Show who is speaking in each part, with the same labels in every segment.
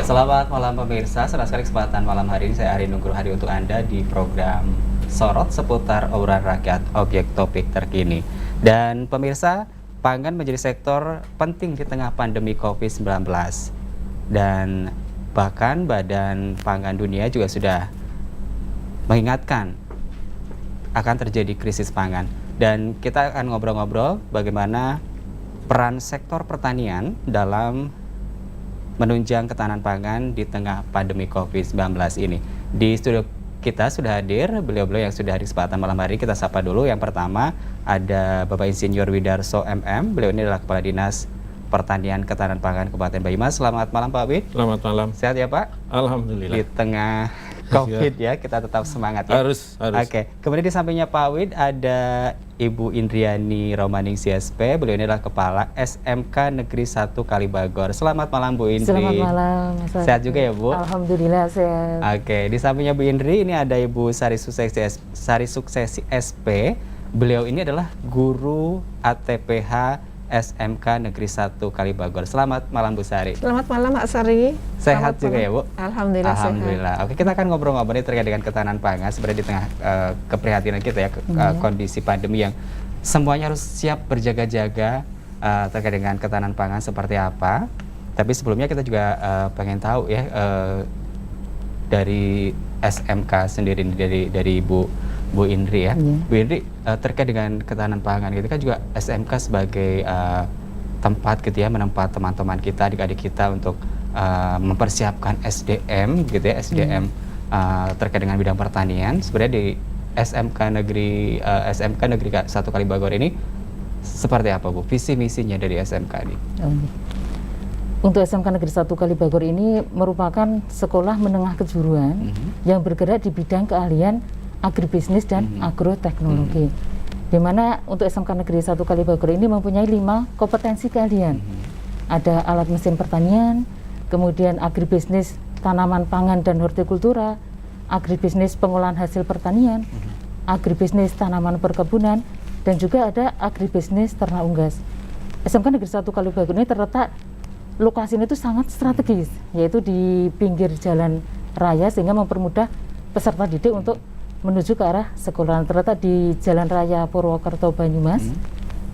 Speaker 1: Selamat malam pemirsa, senang sekali kesempatan malam hari ini saya Ari Nugroho Hari untuk Anda di program Sorot seputar obrolan rakyat objek topik terkini. Dan pemirsa, pangan menjadi sektor penting di tengah pandemi COVID-19. Dan bahkan Badan Pangan Dunia juga sudah mengingatkan akan terjadi krisis pangan. Dan kita akan ngobrol-ngobrol bagaimana peran sektor pertanian dalam menunjang ketahanan pangan di tengah pandemi COVID-19 ini. Di studio kita sudah hadir beliau-beliau yang sudah hadir kesempatan malam hari. Kita sapa dulu. Yang pertama ada Bapak Insinyur Widarso MM. Beliau ini adalah Kepala Dinas Pertanian Ketahanan Pangan Kabupaten Banyumas. Selamat malam Pak Wid.
Speaker 2: Selamat malam.
Speaker 1: Sehat ya Pak?
Speaker 2: Alhamdulillah.
Speaker 1: Di tengah COVID ya, kita tetap semangat ya.
Speaker 2: Harus.
Speaker 1: Oke. Kemudian di sampingnya Pak Wid ada Ibu Indriani Romaning CSP. Beliau ini adalah Kepala SMK Negeri 1 Kalibagor. Selamat malam Bu Indri.
Speaker 3: Selamat malam.
Speaker 1: Sehat juga ya Bu?
Speaker 3: Alhamdulillah sehat.
Speaker 1: Oke. Di sampingnya Bu Indri ini ada Ibu Sari Suksesi SP. Beliau ini adalah guru ATPH SMK Negeri 1 Kalibagor. Selamat malam Bu Sari.
Speaker 4: Selamat malam Pak Sari.
Speaker 1: Sehat juga ya Bu?
Speaker 4: Alhamdulillah.
Speaker 1: Alhamdulillah. Oke, kita akan ngobrol-ngobrol terkait dengan ketahanan pangan sebenarnya di tengah keprihatinan kita ya, kondisi pandemi yang semuanya harus siap berjaga-jaga terkait dengan ketahanan pangan seperti apa. Tapi sebelumnya kita juga pengen tahu ya dari SMK sendiri dari Bu Indri ya. Bu Indri, terkait dengan ketahanan pangan gitu kan juga SMK sebagai tempat gitu ya, menempat teman-teman kita, adik-adik kita untuk mempersiapkan SDM gitu ya, SDM terkait dengan bidang pertanian. Sebenarnya di SMK Negeri 1 Kalibagor ini seperti apa Bu visi misinya dari SMK ini?
Speaker 3: Untuk SMK Negeri 1 Kalibagor ini merupakan sekolah menengah kejuruan yang bergerak di bidang keahlian agribisnis dan agroteknologi. Di mana untuk SMK Negeri 1 Kalibagor ini mempunyai 5 kompetensi keahlian. Ada alat mesin pertanian, kemudian agribisnis tanaman pangan dan hortikultura, agribisnis pengolahan hasil pertanian, agribisnis tanaman perkebunan, dan juga ada agribisnis ternak unggas. SMK Negeri 1 Kalibagor ini terletak lokasinya itu sangat strategis, yaitu di pinggir jalan raya sehingga mempermudah peserta didik untuk menuju ke arah sekolah. Terletak di Jalan Raya Purwokerto Banyumas,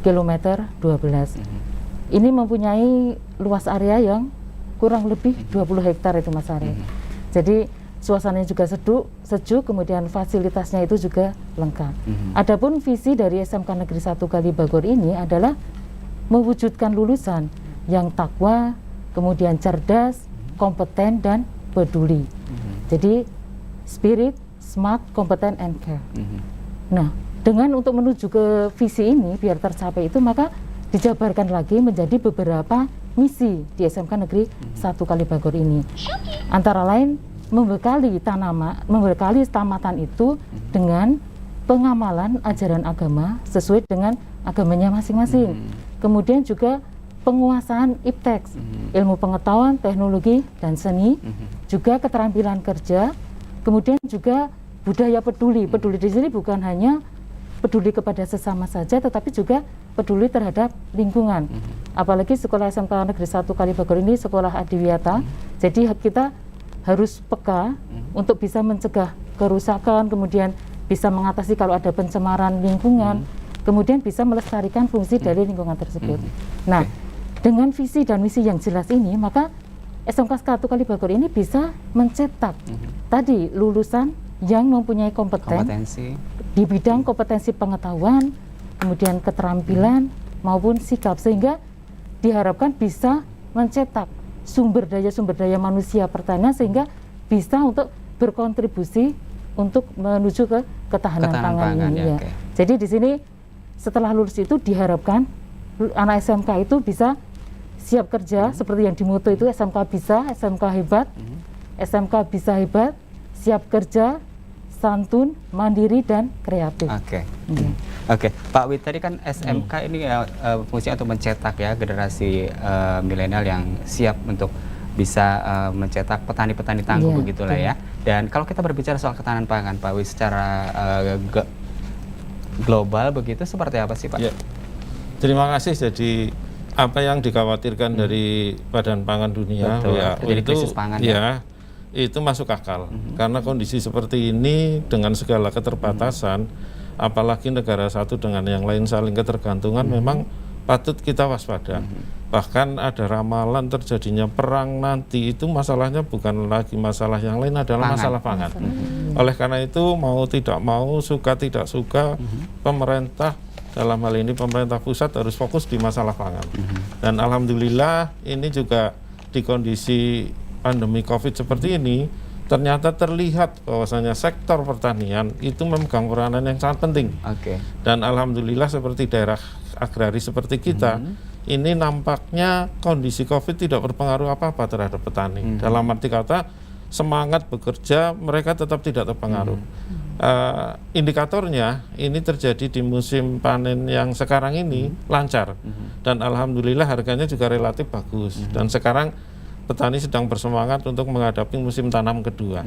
Speaker 3: kilometer 12. Ini mempunyai luas area yang kurang lebih 20 hektar itu Mas Ari. Jadi suasananya juga sejuk, kemudian fasilitasnya itu juga lengkap. Adapun visi dari SMK Negeri 1 Kalibagor ini adalah mewujudkan lulusan yang takwa, kemudian cerdas, kompeten, dan peduli. Jadi spirit, smart, kompeten, and care. Nah, dengan untuk menuju ke visi ini biar tercapai itu, maka dijabarkan lagi menjadi beberapa misi di SMK Negeri 1 Kalibagor ini. Antara lain membekali tamatan itu dengan pengamalan ajaran agama sesuai dengan agamanya masing-masing. Kemudian juga penguasaan IPTEX, ilmu pengetahuan, teknologi, dan seni, juga keterampilan kerja, kemudian juga budaya peduli. Peduli di sini bukan hanya peduli kepada sesama saja, tetapi juga peduli terhadap lingkungan. Apalagi sekolah SMK Negeri 1 Kalibagor ini sekolah adiwiyata, jadi kita harus peka untuk bisa mencegah kerusakan, kemudian bisa mengatasi kalau ada pencemaran lingkungan, kemudian bisa melestarikan fungsi dari lingkungan tersebut. Nah, dengan visi dan misi yang jelas ini, maka SMK 1 Kalibagor ini bisa mencetak tadi lulusan yang mempunyai kompetensi di bidang kompetensi pengetahuan, kemudian keterampilan maupun sikap, sehingga diharapkan bisa mencetak sumber daya manusia pertanian sehingga bisa untuk berkontribusi untuk menuju ke ketahanan pangan ini ya. Okay. Jadi di sini setelah lulus itu diharapkan anak SMK itu bisa siap kerja seperti yang dimutu itu, SMK bisa, SMK hebat, SMK bisa hebat, siap kerja, santun, mandiri, dan kreatif.
Speaker 1: Oke. Pak Wid, tadi kan SMK ini fungsinya untuk mencetak ya generasi milenial yang siap untuk bisa mencetak petani-petani tangguh begitulah ya. Dan kalau kita berbicara soal ketahanan pangan, Pak Wid, secara global begitu seperti apa sih Pak?
Speaker 2: Ya. Terima kasih. Jadi apa yang dikhawatirkan dari Badan Pangan Dunia,
Speaker 1: Betul,
Speaker 2: WHO
Speaker 1: terjadi
Speaker 2: itu,
Speaker 1: krisis pangan,
Speaker 2: ya, itu masuk akal. Karena kondisi seperti ini dengan segala keterbatasan, apalagi negara satu dengan yang lain saling ketergantungan, memang patut kita waspada. Bahkan ada ramalan terjadinya perang nanti, itu masalahnya bukan lagi masalah yang lain, adalah masalah pangan. Oleh karena itu, mau tidak mau, suka tidak suka, pemerintah dalam hal ini pemerintah pusat harus fokus di masalah pangan. Dan alhamdulillah ini juga di kondisi pandemi COVID seperti ini, ternyata terlihat bahwasanya sektor pertanian itu memegang peranan yang sangat penting. Dan alhamdulillah seperti daerah agraris seperti kita, ini nampaknya kondisi COVID tidak berpengaruh apa-apa terhadap petani. Dalam arti kata, semangat bekerja mereka tetap tidak terpengaruh. Indikatornya ini terjadi di musim panen yang sekarang ini lancar, dan alhamdulillah harganya juga relatif bagus. Dan sekarang petani sedang bersemangat untuk menghadapi musim tanam kedua.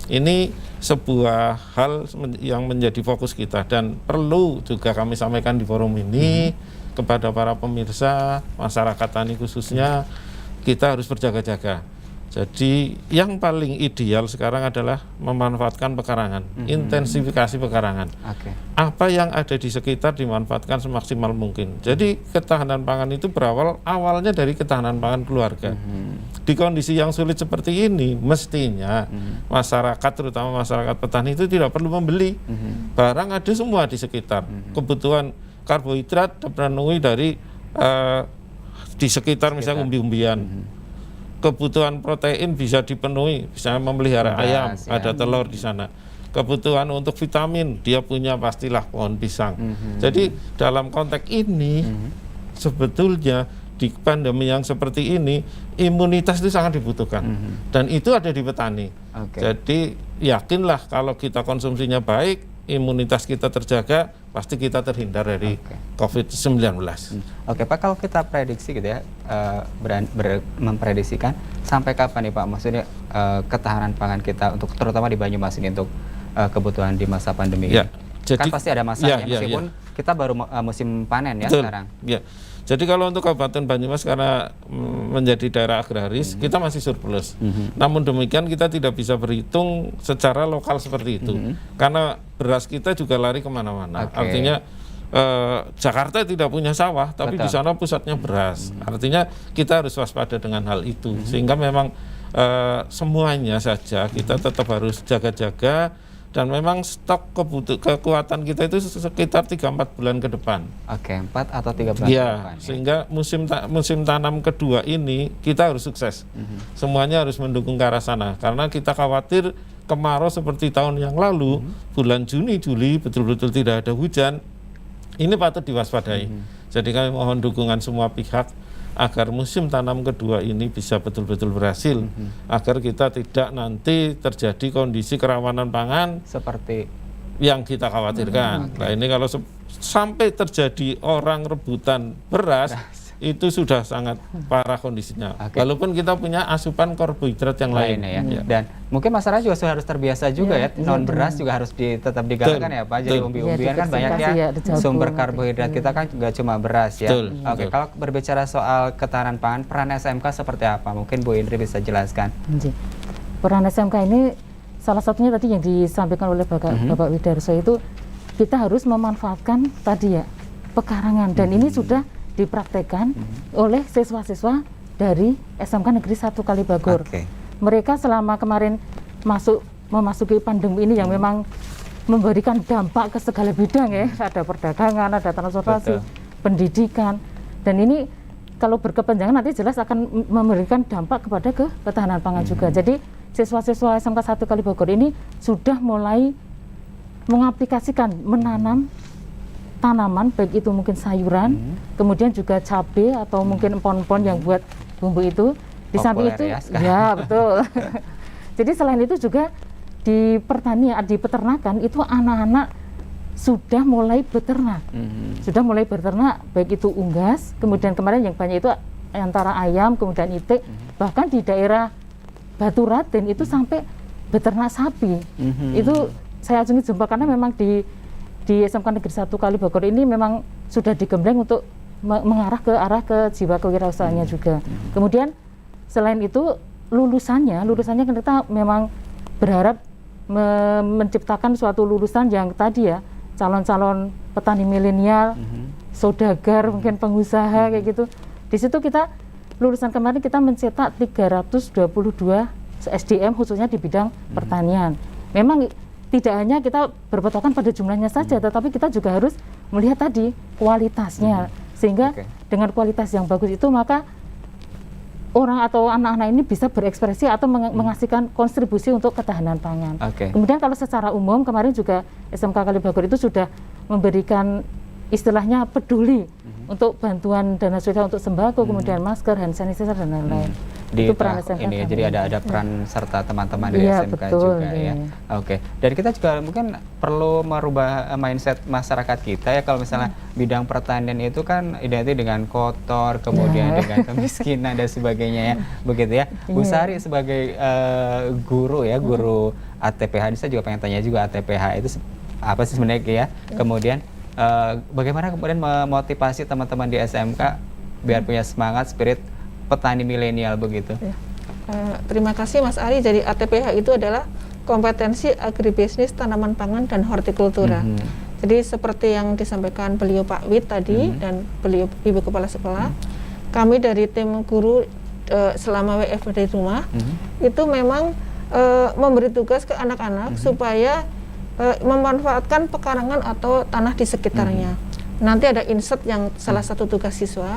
Speaker 2: Ini sebuah hal yang menjadi fokus kita, dan perlu juga kami sampaikan di forum ini kepada para pemirsa, masyarakat tani khususnya, kita harus berjaga-jaga. Jadi yang paling ideal sekarang adalah memanfaatkan pekarangan, intensifikasi pekarangan. Apa yang ada di sekitar dimanfaatkan semaksimal mungkin. Jadi ketahanan pangan itu awalnya dari ketahanan pangan keluarga. Di kondisi yang sulit seperti ini, mestinya masyarakat, terutama masyarakat petani itu tidak perlu membeli. Barang ada semua di sekitar. Kebutuhan karbohidrat terpenuhi dari di sekitar misalnya umbi-umbian. Kebutuhan protein bisa dipenuhi, bisa memelihara ayam, ada telur di sana. Kebutuhan untuk vitamin, dia punya pastilah pohon pisang. Jadi dalam konteks ini, sebetulnya di pandemi yang seperti ini, imunitas itu sangat dibutuhkan. Dan itu ada di petani. Jadi yakinlah kalau kita konsumsinya baik, imunitas kita terjaga, pasti kita terhindar dari COVID-19.
Speaker 1: Oke Pak, kalau kita prediksi gitu ya, memprediksikan sampai kapan nih Pak, maksudnya ketahanan pangan kita untuk terutama di Banyumas ini untuk kebutuhan di masa pandemi ini? Kan pasti ada masanya, meskipun kita baru musim panen ya sekarang.
Speaker 2: Jadi kalau untuk Kabupaten Banyumas karena menjadi daerah agraris, kita masih surplus. Namun demikian kita tidak bisa berhitung secara lokal seperti itu. Karena beras kita juga lari kemana-mana. Artinya Jakarta tidak punya sawah, tapi di sana pusatnya beras. Artinya kita harus waspada dengan hal itu. Sehingga memang semuanya saja kita tetap harus jaga-jaga. Dan memang stok kekuatan kita itu sekitar 3-4 bulan ke depan.
Speaker 1: 4 atau 3 bulan ke depan.
Speaker 2: Sehingga musim tanam kedua ini kita harus sukses. Semuanya harus mendukung ke arah sana. Karena kita khawatir kemarau seperti tahun yang lalu, bulan Juni, Juli betul-betul tidak ada hujan. Ini patut diwaspadai. Jadi kami mohon dukungan semua pihak agar musim tanam kedua ini bisa betul-betul berhasil, agar kita tidak nanti terjadi kondisi kerawanan pangan seperti yang kita khawatirkan. Nah ini kalau sampai terjadi orang rebutan beras, itu sudah sangat parah kondisinya. Walaupun kita punya asupan karbohidrat yang lain.
Speaker 1: Dan mungkin masyarakat juga harus terbiasa juga non beras juga harus tetap digalakkan ya Pak. Jadi umbi-umbian kan banyak ya sumber karbohidrat kita kan nggak cuma beras ya. Kalau berbicara soal ketahanan pangan, peran SMK seperti apa? Mungkin Bu Indri bisa jelaskan.
Speaker 3: Peran SMK ini salah satunya tadi yang disampaikan oleh Bapak Widarso itu, kita harus memanfaatkan tadi ya pekarangan, dan ini sudah dipraktekkan oleh siswa-siswa dari SMK Negeri 1 Kalibagor. Mereka selama kemarin memasuki pandemi ini yang memang memberikan dampak ke segala bidang ya, ada perdagangan, ada transportasi, pendidikan, dan ini kalau berkepanjangan nanti jelas akan memberikan dampak kepada ketahanan pangan juga. Jadi siswa-siswa SMK 1 Kalibagor ini sudah mulai mengaplikasikan menanam tanaman, baik itu mungkin sayuran, kemudian juga cabai atau mungkin empon-empon yang buat bumbu itu. Di samping itu, ya betul. Jadi selain itu juga di pertanian, di peternakan itu anak-anak sudah mulai beternak, baik itu unggas, kemudian kemarin yang banyak itu antara ayam, kemudian itik, bahkan di daerah Batu Raden itu sampai beternak sapi. Itu saya ajungi jumpa karena memang di SMK Negeri 1 Kalibagor ini memang sudah digembleng untuk mengarah ke arah ke jiwa kewirausahaannya juga. Kemudian selain itu lulusannya kita memang berharap menciptakan suatu lulusan yang tadi ya, calon-calon petani milenial, saudagar, mungkin pengusaha kayak gitu. Di situ kita lulusan kemarin kita mencetak 322 SDM khususnya di bidang pertanian. Memang tidak hanya kita berpatokan pada jumlahnya saja, tetapi kita juga harus melihat tadi kualitasnya. Sehingga dengan kualitas yang bagus itu maka orang atau anak-anak ini bisa berekspresi atau mengasihkan kontribusi untuk ketahanan pangan. Kemudian kalau secara umum kemarin juga SMK Kalibagor itu sudah memberikan istilahnya peduli untuk bantuan dana sosial untuk sembako, kemudian masker, hand sanitizer dan lain-lain.
Speaker 1: Itu peran SMK ini ya, jadi ada peran serta teman-teman dari SMK
Speaker 3: betul,
Speaker 1: juga ya. Dan kita juga mungkin perlu merubah mindset masyarakat kita ya, kalau misalnya bidang pertanian itu kan identik dengan kotor, kemudian dengan kemiskinan dan sebagainya ya, begitu ya. Bu Sari sebagai guru ya, guru ATPH, saya juga pengen tanya juga ATPH itu apa sih sebenarnya ya. Kemudian bagaimana kemudian memotivasi teman-teman di SMK biar punya semangat spirit petani milenial begitu.
Speaker 4: Terima kasih Mas Ari. Jadi ATPH itu adalah kompetensi agribisnis tanaman pangan dan hortikultura. Jadi seperti yang disampaikan beliau Pak Wid tadi dan beliau Ibu Kepala Sekolah, kami dari tim guru selama WFH di rumah itu memang memberi tugas ke anak-anak supaya memanfaatkan pekarangan atau tanah di sekitarnya. Nanti ada insert yang salah satu tugas siswa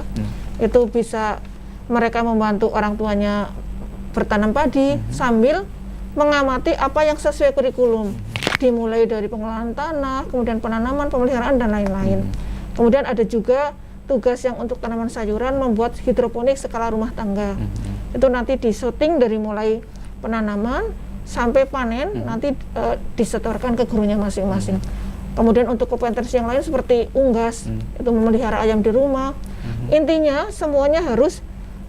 Speaker 4: itu bisa mereka membantu orang tuanya bertanam padi sambil mengamati apa yang sesuai kurikulum, dimulai dari pengelolaan tanah, kemudian penanaman, pemeliharaan dan lain-lain. Kemudian ada juga tugas yang untuk tanaman sayuran membuat hidroponik skala rumah tangga. Itu nanti disyuting dari mulai penanaman sampai panen, nanti disetorkan ke gurunya masing-masing. Kemudian untuk kompetensi yang lain seperti unggas, itu memelihara ayam di rumah. Intinya semuanya harus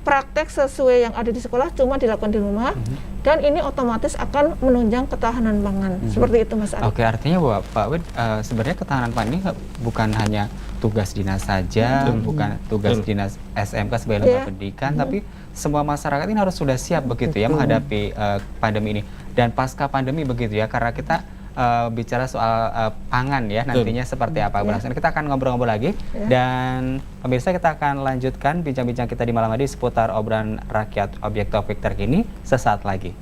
Speaker 4: praktek sesuai yang ada di sekolah, cuma dilakukan di rumah, dan ini otomatis akan menunjang ketahanan pangan. Seperti itu Mas Ari.
Speaker 1: Artinya bahwa Pak Wid sebenarnya ketahanan pangan ini bukan hanya tugas dinas saja, bukan tugas dinas SMK sebagai lembaga pendidikan, tapi semua masyarakat ini harus sudah siap begitu ya menghadapi pandemi ini. Dan pasca pandemi begitu ya, karena kita bicara soal pangan ya nantinya seperti apa berlangsung. Kita akan ngobrol-ngobrol lagi dan pemirsa kita akan lanjutkan bincang-bincang kita di malam hari seputar obrolan rakyat objek topik terkini sesaat lagi.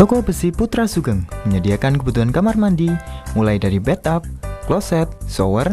Speaker 5: Toko Besi Putra Sugeng menyediakan kebutuhan kamar mandi mulai dari bathtub, kloset, shower,